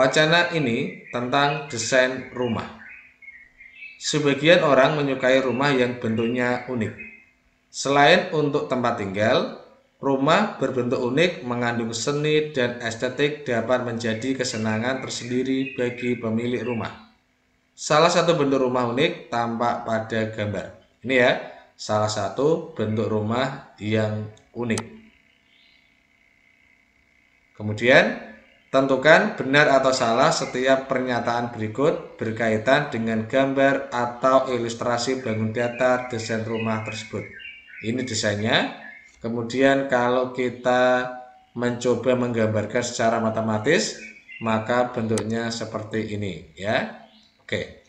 Wacana ini tentang desain rumah. Sebagian orang menyukai rumah yang bentuknya unik. Selain untuk tempat tinggal, rumah berbentuk unik mengandung seni dan estetik dapat menjadi kesenangan tersendiri bagi pemilik rumah. Salah satu bentuk rumah unik tampak pada gambar. Ini ya, salah satu bentuk rumah yang unik. Kemudian, tentukan benar atau salah setiap pernyataan berikut berkaitan dengan gambar atau ilustrasi bangun datar desain rumah tersebut. Ini desainnya. Kemudian kalau kita mencoba menggambarkan secara matematis, maka bentuknya seperti ini ya. Oke.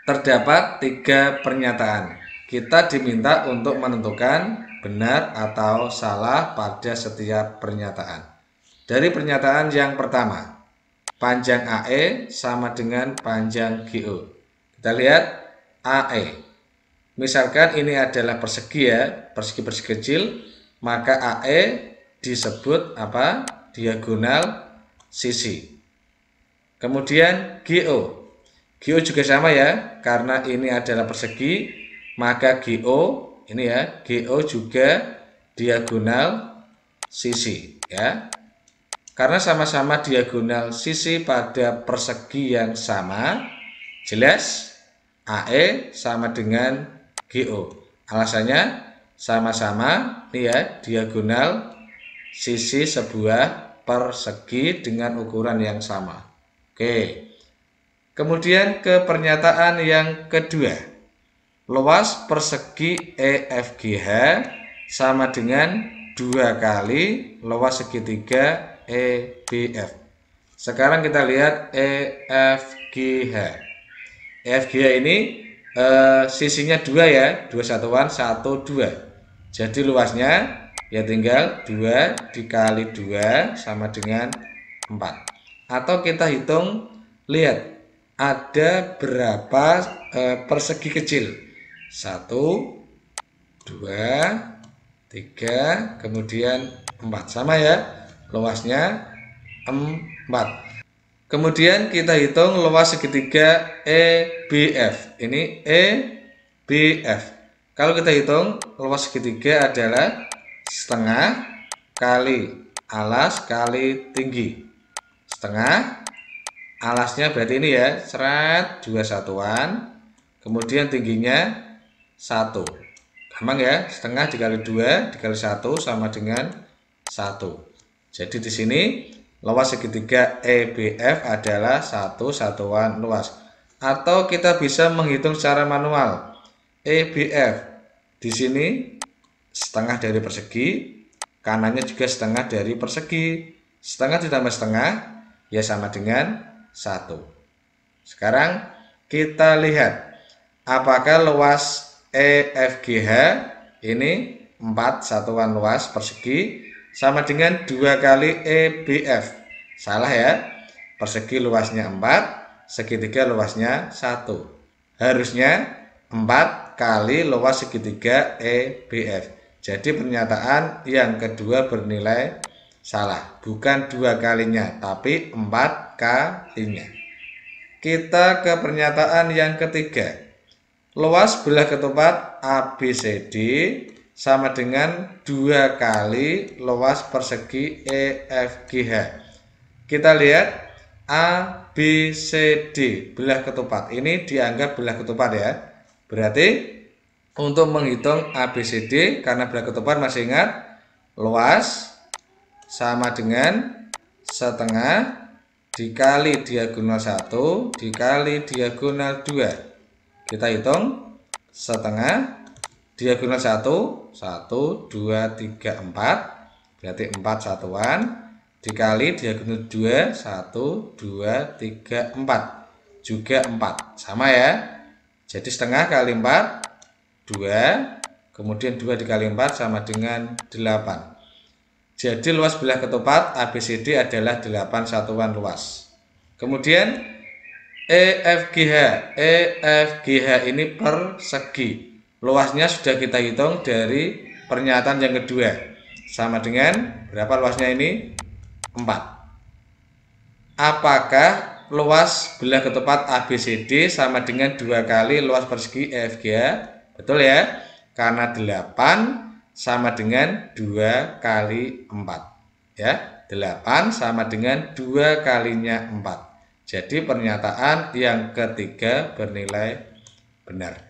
Terdapat 3 pernyataan. Kita diminta untuk menentukan benar atau salah pada setiap pernyataan. Dari pernyataan yang pertama, panjang AE sama dengan panjang GO. Kita lihat AE. Misalkan ini adalah persegi ya, persegi-persegi kecil, maka AE disebut apa? Diagonal sisi. Kemudian GO. GO juga sama ya, karena ini adalah persegi, maka GO ini ya, GO juga diagonal sisi ya. Karena sama-sama diagonal sisi pada persegi yang sama, jelas AE sama dengan GO. Alasannya sama-sama nih ya, diagonal sisi sebuah persegi dengan ukuran yang sama. Oke. Kemudian ke pernyataan yang kedua. Luas persegi EFGH sama dengan 2 kali luas segitiga EBF. Sekarang kita lihat EFGH. EFGH ini sisinya 2 ya, 2 satuan 1 2. Jadi luasnya ya tinggal 2 dikali 2 sama dengan 4. Atau kita hitung, lihat ada berapa persegi kecil. 1 2 3 kemudian 4, sama ya. Luasnya 4. Kemudian kita hitung luas segitiga EBF. Ini EBF. Kalau kita hitung luas segitiga adalah setengah kali alas kali tinggi. Setengah, alasnya berarti ini ya, 2 satuan. Kemudian tingginya 1. Gampang ya, setengah dikali 2 dikali 1 sama dengan 1. Jadi di sini luas segitiga EBF adalah 1 satuan luas. Atau kita bisa menghitung secara manual. EBF di sini setengah dari persegi, kanannya juga setengah dari persegi. Setengah ditambah setengah ya sama dengan 1. Sekarang kita lihat apakah luas EFGH ini 4 satuan luas persegi sama dengan 2 kali EBF. Salah ya, persegi luasnya 4, segitiga luasnya 1. Harusnya 4 kali luas segitiga EBF. Jadi pernyataan yang kedua bernilai salah, bukan 2 kalinya, tapi 4 kalinya. Kita ke pernyataan yang ketiga. Luas belah ketupat ABCD sama dengan 2 kali luas persegi EFGH. Kita lihat ABCD belah ketupat. Ini dianggap belah ketupat ya. Berarti untuk menghitung ABCD, karena belah ketupat masih ingat, luas sama dengan setengah dikali diagonal 1 dikali diagonal 2. Kita hitung setengah diagonal 1, 1, 2, 3, 4. Berarti 4 satuan dikali diagonal 2, 1, 2, 3, 4. Juga 4. Sama ya. Jadi setengah kali 4, 2. Kemudian 2 dikali 4 sama dengan 8. Jadi luas belah ketupat ABCD adalah 8 satuan luas. Kemudian EFGH ini persegi. Luasnya sudah kita hitung dari pernyataan yang kedua. Sama dengan berapa luasnya ini? 4. apakah luas belah ketupat ABCD sama dengan 2 kali luas persegi EFGA? Betul ya, karena 8 sama dengan 2 kali 4 ya, 8 sama dengan 2 kalinya 4. Jadi pernyataan yang ketiga bernilai benar.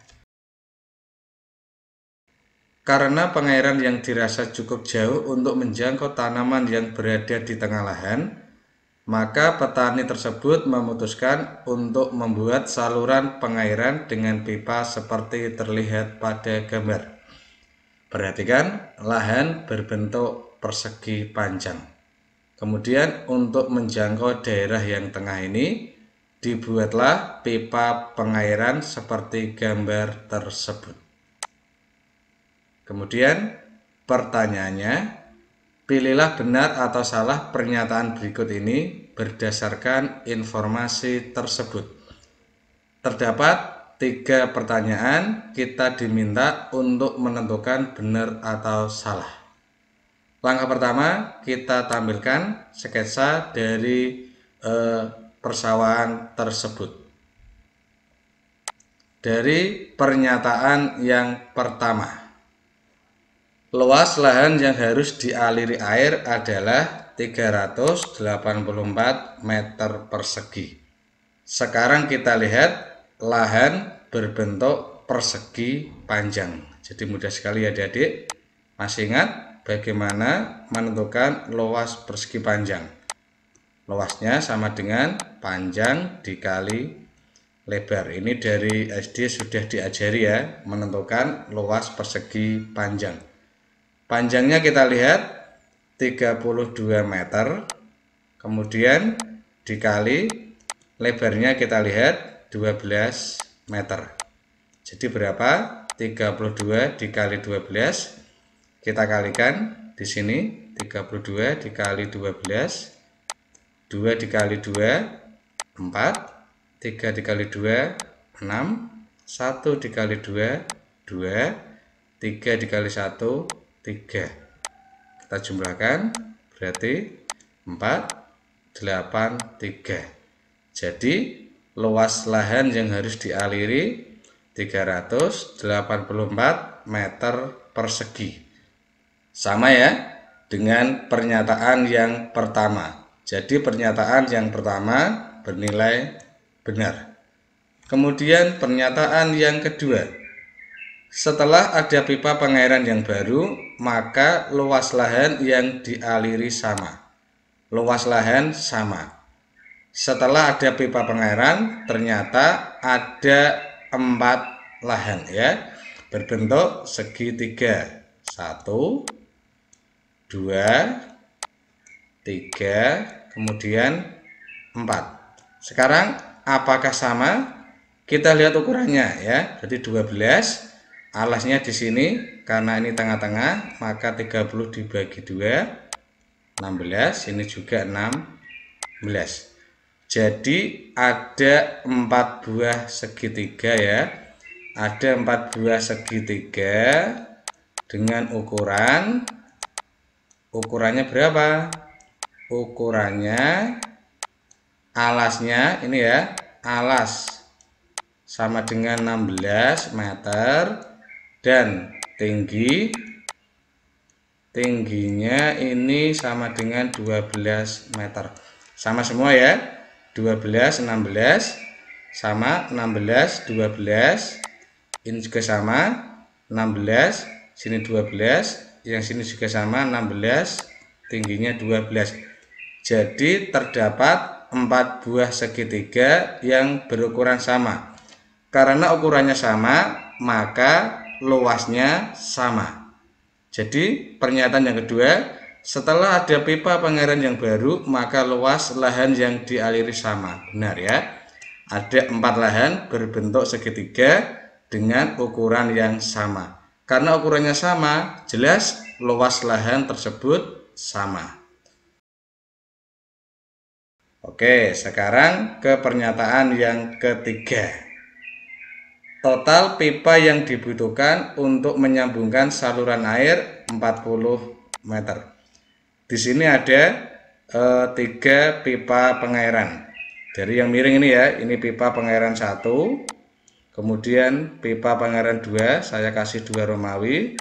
Karena pengairan yang dirasa cukup jauh untuk menjangkau tanaman yang berada di tengah lahan, maka petani tersebut memutuskan untuk membuat saluran pengairan dengan pipa seperti terlihat pada gambar. Perhatikan, lahan berbentuk persegi panjang. Kemudian untuk menjangkau daerah yang tengah ini, dibuatlah pipa pengairan seperti gambar tersebut. Kemudian pertanyaannya, pilihlah benar atau salah pernyataan berikut ini berdasarkan informasi tersebut. Terdapat 3 pertanyaan, kita diminta untuk menentukan benar atau salah. Langkah pertama, kita tampilkan sketsa dari persawahan tersebut. Dari pernyataan yang pertama, luas lahan yang harus dialiri air adalah 384 meter persegi. Sekarang kita lihat lahan berbentuk persegi panjang. Jadi mudah sekali adik-adik. Masih ingat bagaimana menentukan luas persegi panjang? Luasnya sama dengan panjang dikali lebar. Ini dari SD sudah diajari ya, menentukan luas persegi panjang. Panjangnya kita lihat 32 meter, kemudian dikali lebarnya kita lihat 12 meter. Jadi berapa? 32 dikali 12, kita kalikan di sini, 32 dikali 12, 2 dikali 2, 4, 3 dikali 2, 6, 1 dikali 2, 2, 3 dikali 1, 3. Kita jumlahkan berarti 4, 8, 3. Jadi luas lahan yang harus dialiri 384 meter persegi. Sama ya dengan pernyataan yang pertama. Jadi pernyataan yang pertama bernilai benar. Kemudian pernyataan yang kedua, setelah ada pipa pengairan yang baru, maka luas lahan yang dialiri sama. Luas lahan sama. Setelah ada pipa pengairan, ternyata ada 4 lahan ya, berbentuk segitiga. 1, 2, 3, kemudian 4. Sekarang apakah sama? Kita lihat ukurannya ya. Jadi 12. Alasnya di sini, karena ini tengah-tengah, maka 30 dibagi 2, 16, ini juga 16. Jadi ada 4 buah segitiga ya. Ada 4 buah segitiga dengan ukurannya berapa? Ukurannya alasnya ini ya, alas sama dengan 16 meter. Dan tingginya ini sama dengan 12 meter. Sama semua ya, 12, 16, sama 16, 12. Ini juga sama, 16, sini 12, yang sini juga sama, 16, tingginya 12. Jadi terdapat 4 buah segitiga yang berukuran sama. Karena ukurannya sama, maka luasnya sama. Jadi pernyataan yang kedua, setelah ada pipa pengairan yang baru, maka luas lahan yang dialiri sama. Benar ya. Ada 4 lahan berbentuk segitiga dengan ukuran yang sama. Karena ukurannya sama, jelas luas lahan tersebut sama. Oke, sekarang ke pernyataan yang ketiga. Total pipa yang dibutuhkan untuk menyambungkan saluran air 40 meter. Di sini ada 3 pipa pengairan. Dari yang miring ini ya, ini pipa pengairan 1, kemudian pipa pengairan 2, saya kasih 2 Romawi,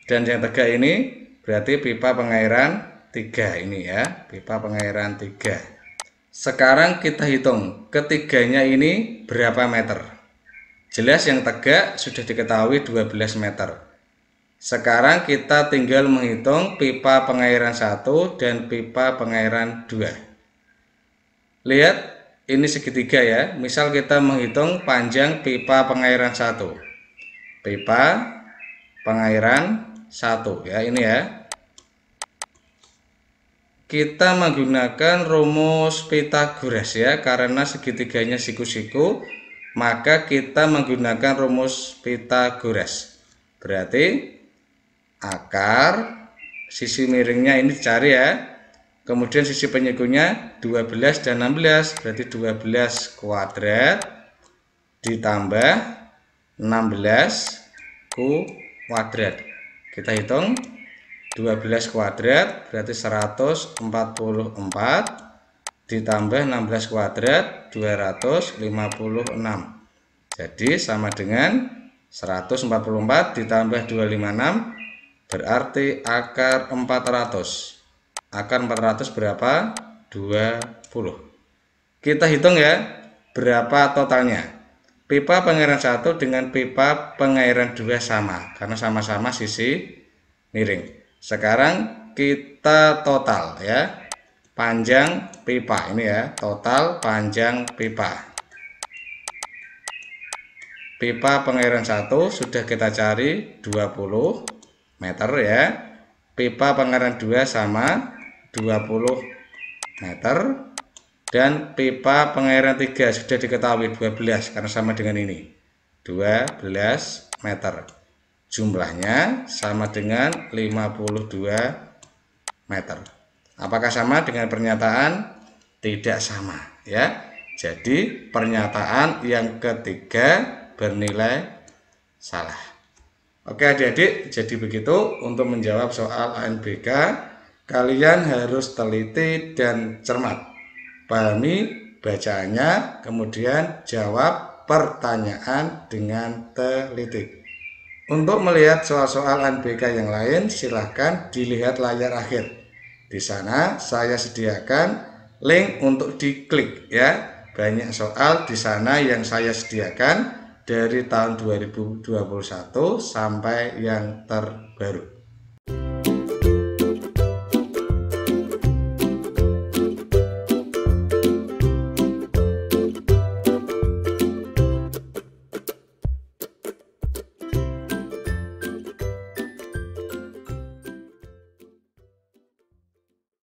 dan yang tegak ini berarti pipa pengairan 3 ini ya, pipa pengairan 3. Sekarang kita hitung ketiganya ini berapa meter. Jelas yang tegak sudah diketahui 12 meter. Sekarang kita tinggal menghitung pipa pengairan 1 dan pipa pengairan 2. Lihat, ini segitiga ya. Misal kita menghitung panjang pipa pengairan 1. Pipa pengairan 1 ya, ini ya. Kita menggunakan rumus Pythagoras ya, karena segitiganya siku-siku, maka kita menggunakan rumus Pythagoras. Berarti akar sisi miringnya ini dicari ya, kemudian sisi penyikunya 12 dan 16, berarti 12 kuadrat ditambah 16 kuadrat. Kita hitung 12 kuadrat berarti 144 ditambah 16 kuadrat 256, jadi sama dengan 144 ditambah 256 berarti akar 400. Akar 400 berapa? 20. Kita hitung ya, berapa totalnya. Pipa pengairan 1 dengan pipa pengairan 2 sama, karena sama-sama sisi miring. Sekarang kita total ya, panjang pipa ini ya, total panjang pipa. Pipa pengairan 1 sudah kita cari 20 meter ya. Pipa pengairan 2 sama 20 meter, dan pipa pengairan 3 sudah diketahui 12 karena sama dengan ini, 12 meter. Jumlahnya sama dengan 52 meter. Apakah sama dengan pernyataan? Tidak sama ya. Jadi pernyataan yang ketiga bernilai salah. Oke adik-adik, jadi begitu untuk menjawab soal ANBK. Kalian harus teliti dan cermat, pahami bacaannya, kemudian jawab pertanyaan dengan teliti. Untuk melihat soal-soal ANBK yang lain, silahkan dilihat layar akhir. Di sana saya sediakan link untuk diklik ya. Banyak soal di sana yang saya sediakan dari tahun 2021 sampai yang terbaru.